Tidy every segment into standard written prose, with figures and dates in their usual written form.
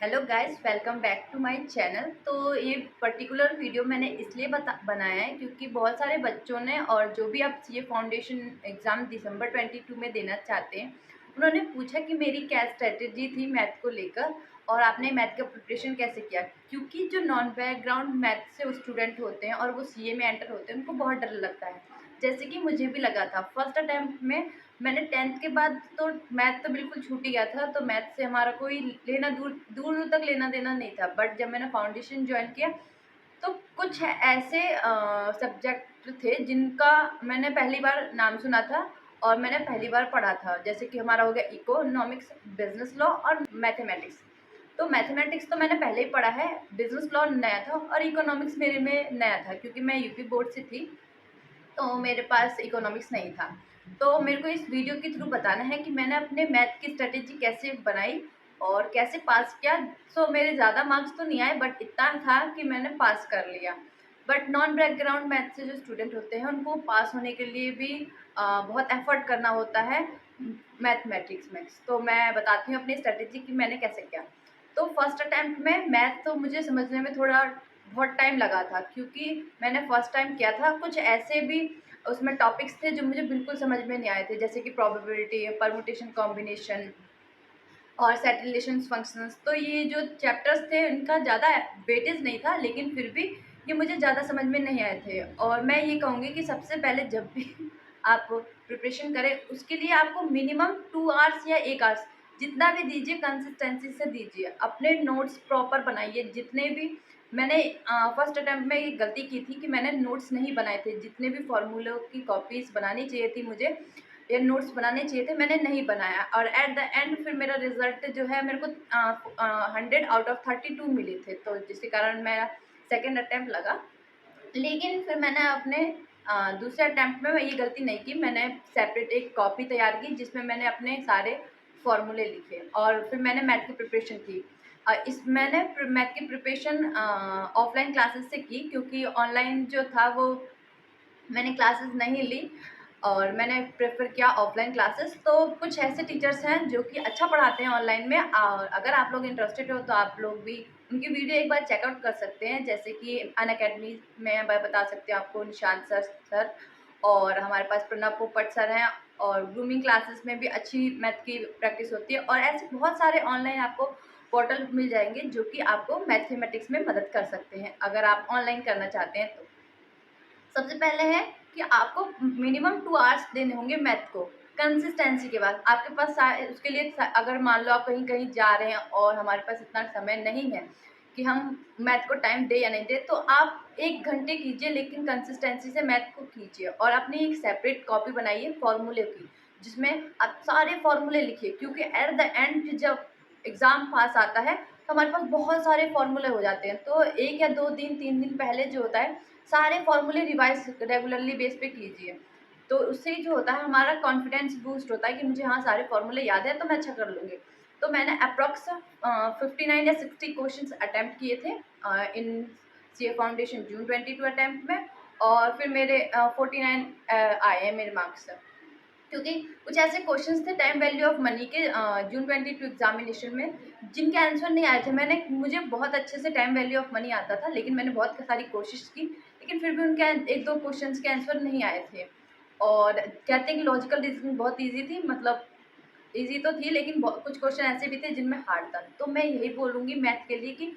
Hello guys, welcome back to my channel. तो ये particular video मैंने इसलिए बनाया है क्योंकि बहुत सारे बच्चों ने और जो भी अब सीए फाउंडेशन एग्ज़ाम दिसंबर 22 में देना चाहते हैं, उन्होंने पूछा कि मेरी क्या स्ट्रेटजी थी मैथ को लेकर और आपने मैथ का प्रिपरेशन कैसे किया। क्योंकि जो नॉन बैकग्राउंड मैथ से स्टूडेंट होते हैं और वो सीए में एंटर होते हैं, उनको बहुत डर लगता है। जैसे कि मुझे भी लगा था फर्स्ट अटैम्प्ट में। मैंने 10th के बाद तो मैथ तो बिल्कुल छूट ही गया था, तो मैथ से हमारा कोई लेना दूर दूर दूर तक लेना देना नहीं था। बट जब मैंने फाउंडेशन ज्वाइन किया तो कुछ ऐसे सब्जेक्ट थे जिनका मैंने पहली बार नाम सुना था और मैंने पहली बार पढ़ा था। जैसे कि हमारा हो गया इकोनॉमिक्स, बिजनेस लॉ और मैथमेटिक्स। तो मैथमेटिक्स तो मैंने पहले ही पढ़ा है, बिजनेस लॉ नया था और इकोनॉमिक्स मेरे में नया था क्योंकि मैं यूपी बोर्ड से थी, तो मेरे पास इकोनॉमिक्स नहीं था। तो मेरे को इस वीडियो के थ्रू बताना है कि मैंने अपने मैथ की स्ट्रेटेजी कैसे बनाई और कैसे पास किया। सो मेरे ज़्यादा मार्क्स तो नहीं आए, बट इतना था कि मैंने पास कर लिया। बट नॉन बैकग्राउंड मैथ से जो स्टूडेंट होते हैं, उनको पास होने के लिए भी बहुत एफर्ट करना होता है मैथमेटिक्स में। तो मैं बताती हूँ अपनी स्ट्रेटेजी कि मैंने कैसे किया। तो फर्स्ट अटैम्प्ट में मैथ तो मुझे समझने में थोड़ा बहुत टाइम लगा था क्योंकि मैंने फर्स्ट टाइम किया था। कुछ ऐसे भी उसमें टॉपिक्स थे जो मुझे बिल्कुल समझ में नहीं आए थे, जैसे कि प्रोबेबिलिटी, परमुटेशन, कॉम्बिनेशन और सेट रिलेशंस फंक्शंस। तो ये जो चैप्टर्स थे इनका ज़्यादा वेटेज नहीं था, लेकिन फिर भी ये मुझे ज़्यादा समझ में नहीं आए थे। और मैं ये कहूँगी कि सबसे पहले जब भी आप प्रिपरेशन करें, उसके लिए आपको मिनिमम 2 आवर्स या 1 आवर्स जितना भी दीजिए, कंसिस्टेंसी से दीजिए। अपने नोट्स प्रॉपर बनाइए। जितने भी मैंने फर्स्ट अटैम्प्ट में ये गलती की थी कि मैंने नोट्स नहीं बनाए थे। जितने भी फॉर्मूलों की कॉपीज़ बनानी चाहिए थी मुझे, ये नोट्स बनाने चाहिए थे, मैंने नहीं बनाया। और एट द एंड फिर मेरा रिजल्ट जो है, मेरे को 100 आउट ऑफ 32 मिले थे, तो जिसके कारण मेरा सेकेंड अटैम्प्ट लगा। लेकिन फिर मैंने अपने दूसरे अटैम्प्ट में मैं ये गलती नहीं की। मैंने सेपरेट एक कॉपी तैयार की जिसमें मैंने अपने सारे फॉर्मूले लिखे और फिर मैंने मैथ की प्रिपरेशन की। इस मैंने मैथ की प्रिपरेशन ऑफलाइन क्लासेस से की क्योंकि ऑनलाइन जो था वो मैंने क्लासेस नहीं ली और मैंने प्रेफर किया ऑफलाइन क्लासेस। तो कुछ ऐसे टीचर्स हैं जो कि अच्छा पढ़ाते हैं ऑनलाइन में, और अगर आप लोग इंटरेस्टेड हो तो आप लोग भी उनकी वीडियो एक बार चेकआउट कर सकते हैं। जैसे कि अनअकैडमी में मैं बता सकती हूँ आपको, निशांत सर और हमारे पास प्रणब पोपट सर हैं। और ग्रूमिंग क्लासेस में भी अच्छी मैथ की प्रैक्टिस होती है। और ऐसे बहुत सारे ऑनलाइन आपको पोर्टल मिल जाएंगे जो कि आपको मैथमेटिक्स में मदद कर सकते हैं अगर आप ऑनलाइन करना चाहते हैं तो। सबसे पहले है कि आपको मिनिमम 2 आवर्स देने होंगे मैथ को कंसिस्टेंसी के बाद। आपके पास उसके लिए अगर मान लो आप कहीं कहीं जा रहे हैं और हमारे पास इतना समय नहीं है कि हम मैथ को टाइम दे या नहीं दे, तो आप 1 घंटे कीजिए, लेकिन कंसिस्टेंसी से मैथ को कीजिए। और अपनी एक सेपरेट कॉपी बनाइए फॉर्मूले की, जिसमें आप सारे फॉर्मूले लिखिए, क्योंकि एट द एंड जब एग्ज़ाम पास आता है तो हमारे पास बहुत सारे फॉर्मूले हो जाते हैं। तो 1 या 2 दिन 3 दिन पहले जो होता है, सारे फॉर्मूले रिवाइज रेगुलरली बेस पे कीजिए। तो उससे जो होता है, हमारा कॉन्फिडेंस बूस्ट होता है कि मुझे हाँ सारे फॉर्मूले याद है तो मैं अच्छा कर लूँगी। तो मैंने अप्रॉक्स 59 या 60 क्वेश्चंस अटेम्प्ट किए थे इन सीए फाउंडेशन जून 22 अटेम्प्ट में। और फिर मेरे 49 आए हैं मेरे मार्क्स, क्योंकि कुछ ऐसे क्वेश्चंस थे टाइम वैल्यू ऑफ मनी के जून 22 एग्जामिनेशन में, जिनके आंसर नहीं आए थे। मुझे बहुत अच्छे से टाइम वैल्यू ऑफ मनी आता था, लेकिन मैंने बहुत सारी कोशिश की, लेकिन फिर भी उनके 1-2 क्वेश्चंस के आंसर नहीं आए थे। और कहते हैं कि लॉजिकल रीजनिंग बहुत ईजी थी, मतलब ईजी तो थी, लेकिन कुछ क्वेश्चन ऐसे भी थे जिनमें हार्ड था। तो मैं यही बोलूँगी मैथ के लिए कि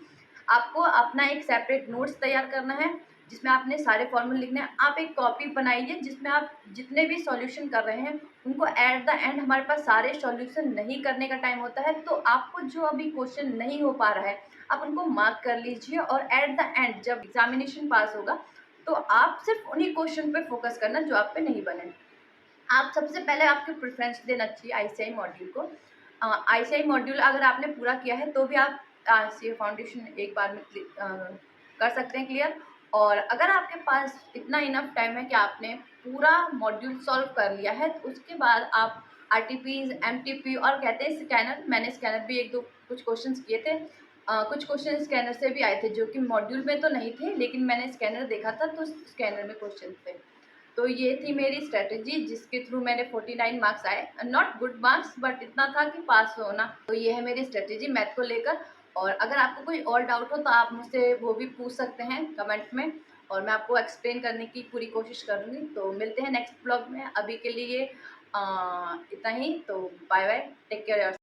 आपको अपना एक सेपरेट नोट्स तैयार करना है, जिसमें आपने सारे फॉर्मूले लिखने हैं। आप एक कॉपी बनाइए जिसमें आप जितने भी सॉल्यूशन कर रहे हैं उनको एट द एंड, हमारे पास सारे सॉल्यूशन नहीं करने का टाइम होता है, तो आपको जो अभी क्वेश्चन नहीं हो पा रहा है आप उनको मार्क कर लीजिए। और एट द एंड जब एग्जामिनेशन पास होगा तो आप सिर्फ उन्हीं क्वेश्चन पे फोकस करना जो आप पे नहीं बने। आप सबसे पहले आपको प्रेफरेंस देना चाहिए आईसीआई मॉड्यूल को। आईसीआई मॉड्यूल अगर आपने पूरा किया है तो भी आप सीए फाउंडेशन एक बार में कर सकते हैं क्लियर। और अगर आपके पास इतना इनफ टाइम है कि आपने पूरा मॉड्यूल सॉल्व कर लिया है, तो उसके बाद आप आरटीपीज, एमटीपी और कहते हैं स्कैनर, मैंने स्कैनर भी 1-2 कुछ क्वेश्चंस किए थे। कुछ क्वेश्चन स्कैनर से भी आए थे जो कि मॉड्यूल में तो नहीं थे, लेकिन मैंने स्कैनर देखा था तो स्कैनर में क्वेश्चन थे। तो ये थी मेरी स्ट्रेटजी जिसके थ्रू मैंने 49 मार्क्स आए। नॉट गुड मार्क्स, बट इतना था कि पास होना। तो ये है मेरी स्ट्रेटजी मैथ को लेकर। और अगर आपको कोई और डाउट हो तो आप मुझसे वो भी पूछ सकते हैं कमेंट में, और मैं आपको एक्सप्लेन करने की पूरी कोशिश करूँगी। तो मिलते हैं नेक्स्ट ब्लॉग में, अभी के लिए इतना ही। तो बाय बाय, टेक केयर।